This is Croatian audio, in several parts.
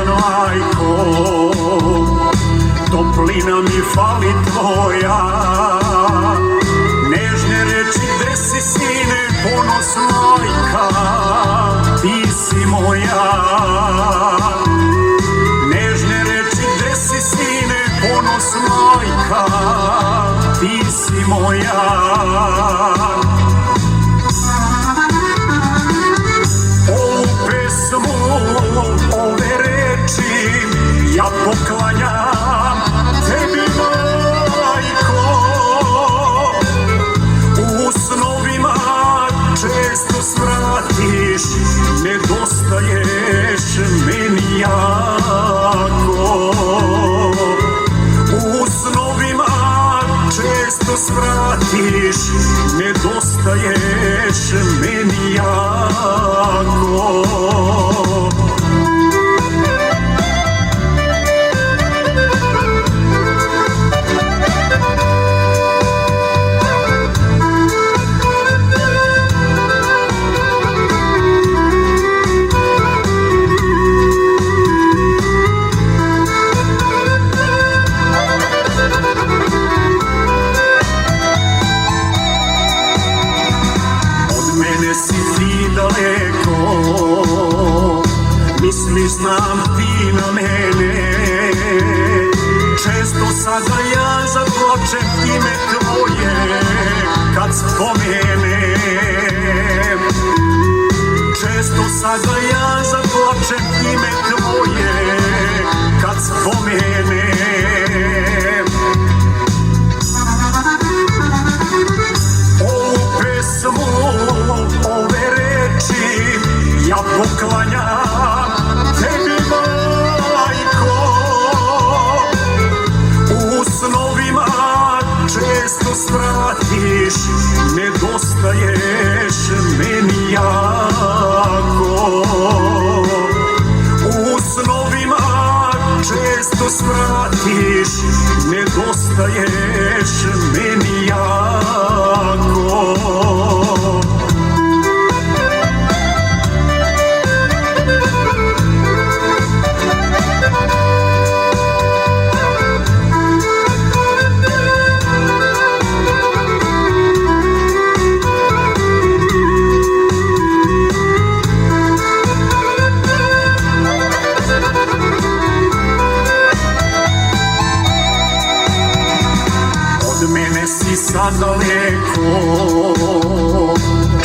majko, toplina mi fali tvoja. Nežne reči, gde si sine, ponos majka, ti si moja. Nežne reči, gde si sine, ponos majka, ti si moja. Ove reči ja poklanjam tebi, majko. U snovima često svratiš, nedostaješ meni jako. U snovima često svratiš, nedostaješ meni jako. Daleko, misliš znam ti na mene. Često sada ja zaplačem ime tvoje kad spomenem. Često sada ja zaplačem ime tvoje kad spomenem. Ovu pesmu, ove reči ja poklanjam tebi, majko. U snovima često svratiš, nedostaješ meni jako. U snovima često svratiš, nedostaješ meni jako. Mene si sad daleko,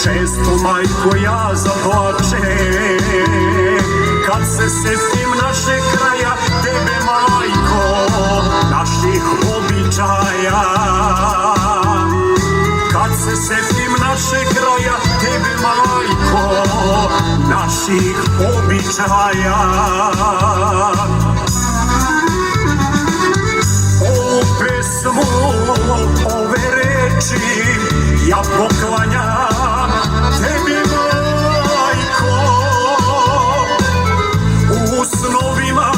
često majko ja zaplačem. Kad se setim našeg kraja, tebe majko, naših običaja. Kad se setim našeg kraja, tebe majko, naših običaja. Ovu pesmu, ove reči ja poklanjam tebi, majko. U snovima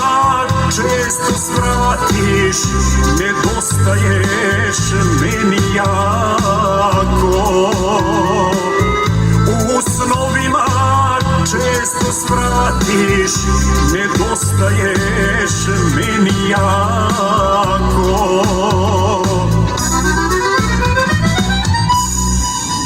često svratiš, nedostaješ meni jako. U snovima često svratiš, nedostaješ meni jako.